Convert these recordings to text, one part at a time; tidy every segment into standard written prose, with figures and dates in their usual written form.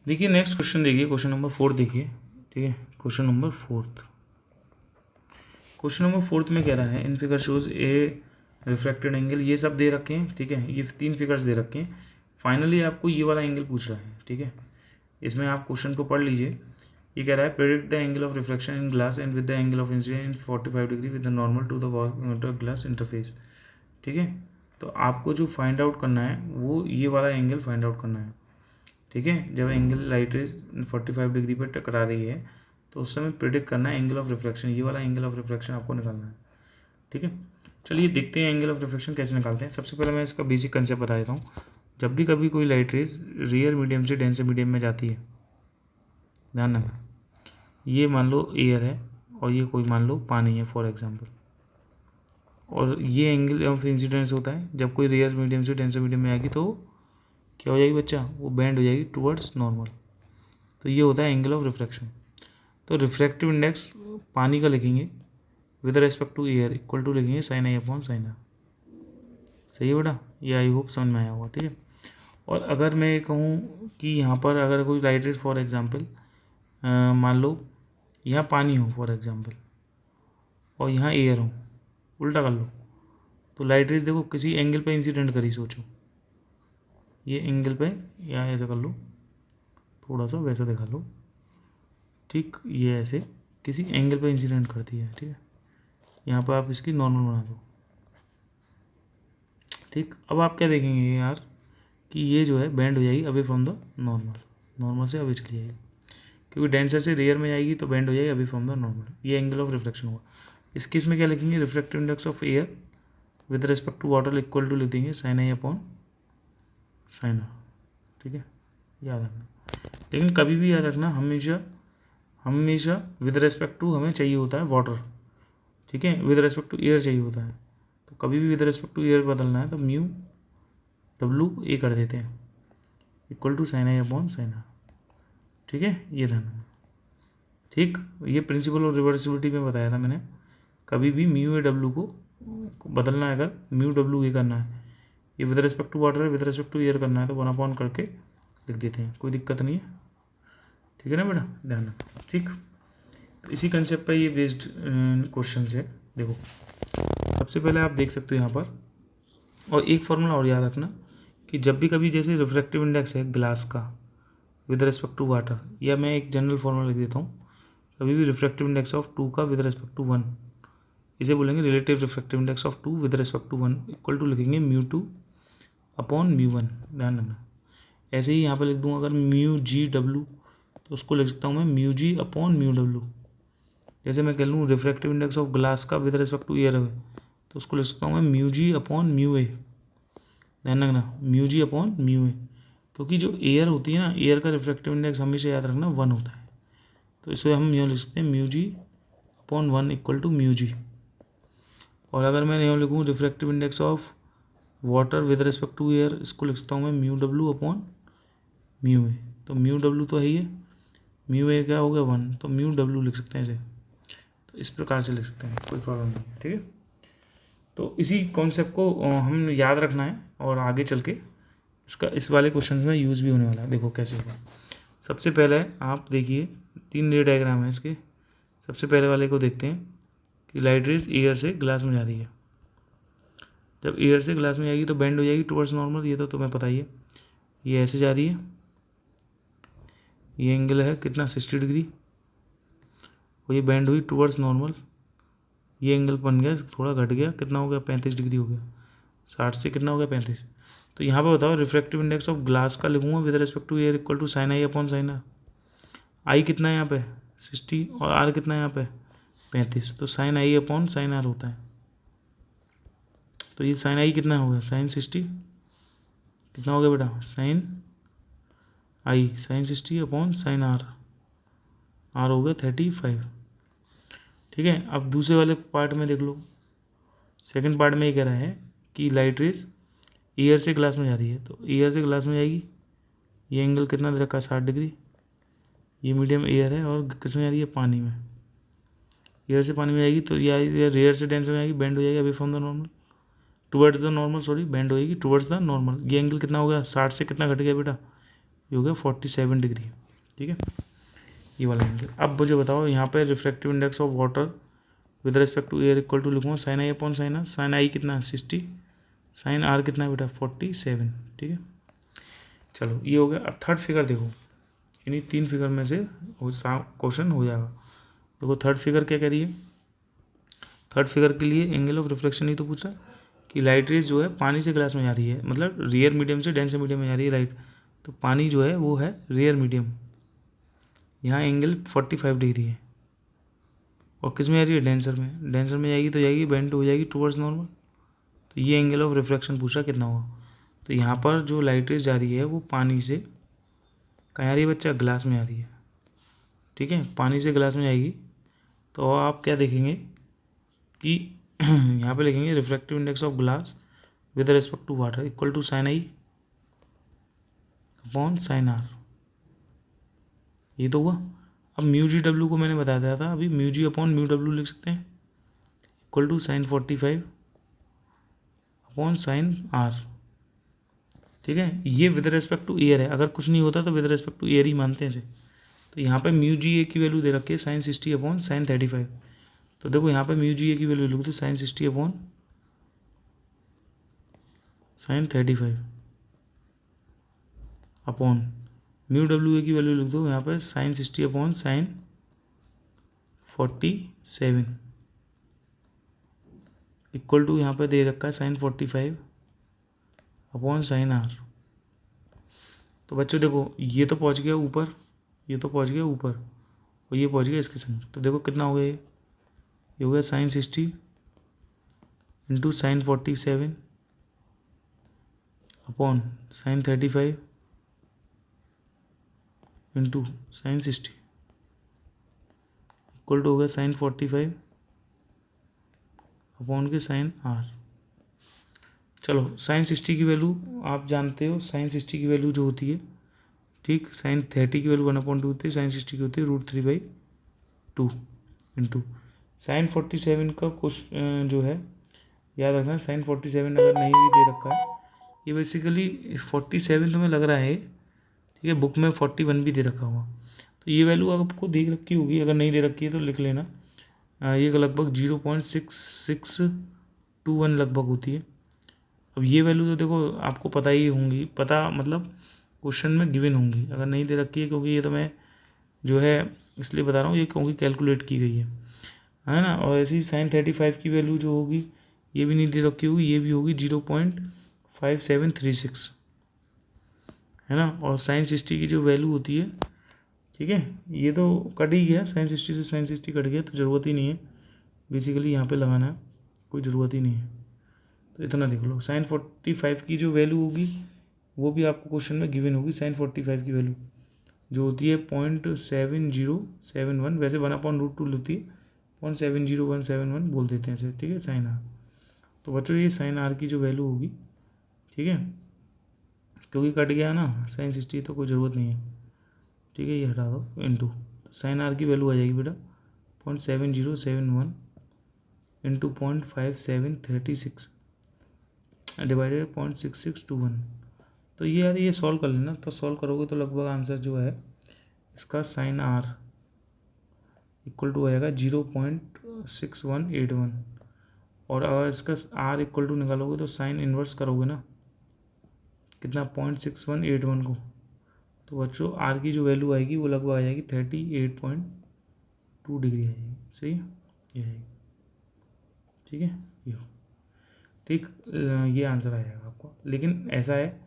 देखिए next question देखिए, question number 4 देखिए, ठीक है। क्वेश्चन नंबर 4 में कह रहा है in figure shows A refracted angle, ये सब दे रखे हैं, ठीक है। ये 3 फिगर्स दे रखे हैं। फाइनली आपको ये वाला एंगल पूछ रहा है, ठीक है। इसमें आप क्वेश्चन को पढ़ लीजिए। ये कह रहा है predict the angle of reflection in glass and with the angle of incidence in 45 degree with the normal to the glass interface, ठीक है। तो आपको जो फाइंड आउट करना है वो ये वाला एंगल फाइंड आउट करना है, ठीक है। जब एंगल लाइट रेज 45 डिग्री पर टकरा रही है तो उस समय प्रेडिक्ट करना है एंगल ऑफ रिफ्लेक्शन, ये वाला एंगल ऑफ रिफ्लेक्शन आपको निकालना है, ठीक है। चलिए देखते हैं एंगल ऑफ रिफ्लेक्शन कैसे निकालते हैं। सबसे पहले मैं इसका बेसिक कंसेप्ट बता देता हूँ। जब भी कभी कोई लाइट रेज रियर मीडियम से डेंसर मीडियम में जाती है, ध्यान रखना, ये मान लो एयर है और ये कोई मान लो पानी है फॉर एग्जांपल, और ये एंगल ऑफ इंसिडेंस होता है जब कोई रियर मीडियम से डेंसर मीडियम में आएगी तो क्या हो जाएगी बच्चा, वो बेंड हो जाएगी टुवर्ड्स नॉर्मल। तो ये होता है एंगल ऑफ रिफ्लेक्शन। तो रिफ्रैक्टिव इंडेक्स पानी का लिखेंगे with respect to air equal to लिखेंगे साइन आई अपॉन साइन आर। सही है बेटा, ये आई होप समझ में आया होगा, ठीक है। और अगर मैं कहूँ कि यहाँ पर अगर कोई लाइट रेज फॉर एग्जांपल मान लो यहाँ पानी हो फॉर एग्जांपल और यहाँ एयर हो, उल्टा कर लो, तो लाइट रेज देखो किसी एंगल पे इंसिडेंट करी, सोचो ये एंगल पे, या ऐसा कर लो, थोड़ा सा वैसा दिखा लो, ठीक, ये ऐसे किसी एंगल पे इंसिडेंट करती है, ठीक है। यहाँ पर आप इसकी नॉर्मल बना दो, ठीक। अब आप क्या देखेंगे यार कि ये जो है बेंड हो जाएगी अवे फ्रॉम द नॉर्मल से अवे चली जाएगी, क्योंकि डेंसर से रेयर में जाएगी तो बेंड हो जाएगी अवे फ्रॉम द नॉर्मल। ये एंगल ऑफ रिफ्लेक्शन हुआ। इस केस में क्या लिखेंगे, refractive index of air with respect to water equal to लिख देंगे साइन आई अपॉन साइन आर, ठीक है, याद रखना। लेकिन कभी भी याद रखना, हमेशा विद रिस्पेक्ट टू हमें चाहिए होता है वाटर, ठीक है, विद रिस्पेक्ट टू एयर चाहिए होता है। तो कभी भी विद रिस्पेक्ट टू एयर बदलना है तो म्यू डब्लू ए कर देते हैं equal to sine I upon sine r, ठीक है, ये ध्यान रखना, ठीक। ये प्रिंसिपल ऑफ रिवर्सिबिलिटी में बताया था मैंने। कभी भी म्यू ए डब्लू को बदलना है, अगर म्यू डब्लू ए करना है, ये विद रिस्पेक्ट टू वाटर है, विद रिस्पेक्ट टू एयर करना है तो 1 करके लिख देते हैं, कोई दिक्कत नहीं है, ठीक है ना बेटा, ध्यान रखना, ठीक। तो इसी कंसेप्ट पर ये बेस्ड क्वेश्चन है। देखो सबसे पहले आप देख सकते हो यहाँ पर, और एक फॉर्मूला और याद रखना कि जब भी कभी जैसे रिफ्रैक्टिव इंडेक्स है ग्लास का विद रिस्पेक्ट टू वाटर, या मैं एक जनरल फॉर्मूला लिख देता हूँ, कभी भी रिफ्रैक्टिव इंडेक्स ऑफ 2 का विद रिस्पेक्ट टू 1, इसे बोलेंगे relative refractive index of 2 with respect to 1 equal to लिखेंगे म्यू 2 अपॉन म्यू 1, ध्यान रखना। ऐसे ही यहाँ पर लिख दूँ अगर म्यू जी डब्लू, तो उसको लिख सकता हूँ मैं mu G upon mu W. जैसे मैं कह लूँ रिफ्रैक्टिव इंडेक्स ऑफ ग्लास का विद रिस्पेक्ट टू एयर है, तो उसको लिख सकता हूँ मैं म्यू जी अपॉन म्यू ए, ध्यान रखना, म्यू जी अपॉन म्यू ए, क्योंकि जो एयर होती है ना, एयर का रिफ्रैक्टिव इंडेक्स हमेशा याद रखना 1 होता है, तो इसे हम यूँ लिख सकते हैं mu ji upon 1 equal to mu G. और अगर मैं यूँ लिखूँ refractive index of water with respect to air, इसको लिख सकता हूँ मैं mu W upon mu A. तो म्यू डब्लू तो है ही है, म्यू ए क्या हो गया 1, तो म्यू डब्लू लिख सकते हैं इसे, तो इस प्रकार से लिख सकते हैं, कोई प्रॉब्लम नहीं है, ठीक है। तो इसी कॉन्सेप्ट को हम याद रखना है और आगे चल के इसका इस वाले क्वेश्चन में यूज़ भी होने वाला है। देखो कैसे होगा। सबसे पहले आप देखिए 3 रे डायग्राम है इसके। सबसे पहले वाले को देखते हैं कि लाइट रेज एयर से ग्लास में जा रही है। जब एयर से ग्लास में जाएगी तो बेंड हो जाएगी टुवर्ड्स नॉर्मल, ये तो तुम्हें पता ही है। ये ऐसे जा रही है, ये एंगल है कितना 60 डिग्री, और ये बेंड हुई टुवर्ड्स नॉर्मल, ये एंगल बन गया थोड़ा घट गया, कितना हो गया 35 डिग्री हो गया, 60 से कितना हो गया 35। तो यहाँ पर बताओ रिफ्रैक्टिव इंडेक्स ऑफ ग्लास का लिखूँगा with respect to air equal to sine I upon sine R. I कितना है यहाँ पे 60 और आर कितना है यहाँ पे 35, तो साइन आई अपॉन साइन आर होता है। तो ये साइन आई कितना हो गया साइन 60, कितना हो गया बेटा sine i sine 60 upon sine r, r हो गया 35, ठीक है। अब दूसरे वाले पार्ट में देख लो, सेकंड पार्ट में ये कह रहा है कि लाइट रेज एयर से ग्लास में जा रही है, तो एयर से ग्लास में जाएगी, ये एंगल कितना दे रखा है 60 डिग्री, ये मीडियम एयर है और किस में जा रही है पानी में, एयर से पानी में जाएगी, तो या एयर से डेंस में जाएगी, बेंड हो जाएगी अभी from the normal towards the normal, sorry bend होएगी टुवर्ड्स द नॉर्मल। ये एंगल कितना हो गया 60 से कितना घट गया बेटा ये हो गया 47 डिग्री, ठीक है, ये वाला एंगल। अब मुझे बताओ यहाँ पे refractive index of water with respect to air equal to लिखूँगा sine I upon sine R. Sine I कितना है 60, साइन आर कितना है बेटा 47, ठीक है। चलो ये हो गया। अब थर्ड फिगर देखो, इन्हीं 3 फिगर में से क्वेश्चन हो जाएगा। देखो थर्ड फिगर क्या कह रही है, थर्ड फिगर के लिए एंगल ऑफ रिफ्लेक्शन ही तो पूछ रहा है कि लाइट रेज जो है पानी से ग्लास में जा रही है, मतलब रियर मीडियम से डेंसर मीडियम में जा रही है लाइट, तो पानी जो है वो है रियर मीडियम। यहाँ एंगल 45 डिग्री है और किस में जा रही है, डेंसर में। डेंसर में जाएगी तो जाएगी बेंड हो जाएगी टूवर्ड्स नॉर्मल। तो ये एंगल ऑफ रिफ्लेक्शन पूछा कितना होगा। तो यहाँ पर जो लाइट रेज जा रही है वो पानी से कहाँ आ रही है बच्चा, ग्लास में आ रही है, ठीक है, पानी से ग्लास में जाएगी। तो आप क्या देखेंगे कि यहाँ पे लिखेंगे refractive index of glass with respect to water equal to sine I upon sine r, ये तो हुआ। अब म्यू जी डब्ल्यू को मैंने बता दिया था, अभी म्यू जी अपॉन म्यू डब्ल्यू लिख सकते हैं equal to sine 45 upon sine r, ठीक है। ये विद रिस्पेक्ट टू एयर है, अगर कुछ नहीं होता तो विद रिस्पेक्ट टू एयर ही मानते हैं इसे। तो यहाँ पे म्यू जी ए की वैल्यू दे रखी है साइन 60 अपॉन साइन 35। तो देखो यहाँ पे म्यू जी ए की वैल्यू लिख दो sine 60 upon sine 35 upon mu डब्ल्यू ए की वैल्यू लिख दो यहाँ पे sine 60 upon sine 47 equal to यहाँ पे दे रखा है साइन 45 अपॉन साइन आर। तो बच्चों देखो ये तो पहुँच गया ऊपर, ये तो पहुँच गया ऊपर और ये पहुँच गया इसके संग। तो देखो कितना हो गया, ये हो गया sine 60 into sine 47 upon sine 35 into sine 60 equal to हो गया साइन 45 अपॉन के साइन आर। चलो साइन 60 की वैल्यू आप जानते हो, साइन 60 की वैल्यू जो होती है, ठीक, साइन 30 की वैल्यू 1/2 होती है, साइन 60 की होती है √3/2 इंटू साइन 47 का कुछ जो है याद रखना, साइन 47 अगर नहीं भी दे रखा है, ये बेसिकली 47 तुम्हें लग रहा है, ठीक है, बुक में 41 भी दे रखा हुआ। तो ये वैल्यू आपको देख रखी होगी, अगर नहीं दे रखी है तो लिख लेना। ये लगभग 0.6621 लगभग होती है। अब ये वैल्यू तो देखो आपको पता ही होंगी, पता मतलब क्वेश्चन में गिवन होंगी, अगर नहीं दे रखी है, क्योंकि ये तो मैं जो है इसलिए बता रहा हूँ, ये क्योंकि कैलकुलेट की गई है ना। और ऐसी साइन 35 की वैल्यू जो होगी ये भी नहीं दे रखी होगी, ये भी होगी 0.5736, है ना। और साइन 60 की जो वैल्यू होती है, ठीक है, ये तो कट ही गया, साइन 60 से साइन 60 कट गया, तो ज़रूरत ही नहीं है बेसिकली यहाँ पे लगाना, कोई ज़रूरत ही नहीं है। तो इतना देख लो, साइन 45 की जो वैल्यू होगी वो भी आपको क्वेश्चन में गिवन होगी। साइन 45 की वैल्यू जो होती है 0.7071, वैसे 1/√2 होती है, 0.70171 बोल देते हैं इसे, ठीक है, साइन आर। तो बच्चों ये साइन आर की जो वैल्यू होगी, ठीक है, क्योंकि कट गया ना साइन 60, तो कोई ज़रूरत नहीं है, ठीक है, ये हटा दो इंटू साइन आर की वैल्यू आ जाएगी बेटा 0.7071 इंटू 0.5736 डिवाइडेड 0.6621। तो ये यार ये सॉल्व कर लेना, तो सॉल्व करोगे तो लगभग आंसर जो है इसका साइन आर इक्वल टू आएगा 0.6181। और अगर इसका आर इक्वल टू निकालोगे तो साइन इन्वर्स करोगे ना कितना 0.6181 को, तो बच्चों आर की जो वैल्यू आएगी वो लगभग आ जाएगी 38.2 डिग्री आएगी, सही है, ये आएगी, ठीक है, ये ठीक, ये आंसर आ जाएगा आपको। लेकिन ऐसा है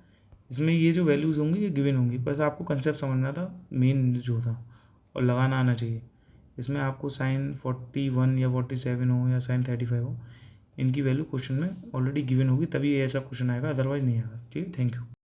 इसमें ये जो वैल्यूज़ होंगी ये गिवन होंगी, बस आपको कंसेप्ट समझना था मेन जो था, और लगाना आना चाहिए। इसमें आपको साइन 41 या 47 हो या साइन 35 हो, इनकी वैल्यू क्वेश्चन में ऑलरेडी गिवन होगी, तभी ऐसा क्वेश्चन आएगा, अदरवाइज नहीं आएगा, ठीक है। Thank you.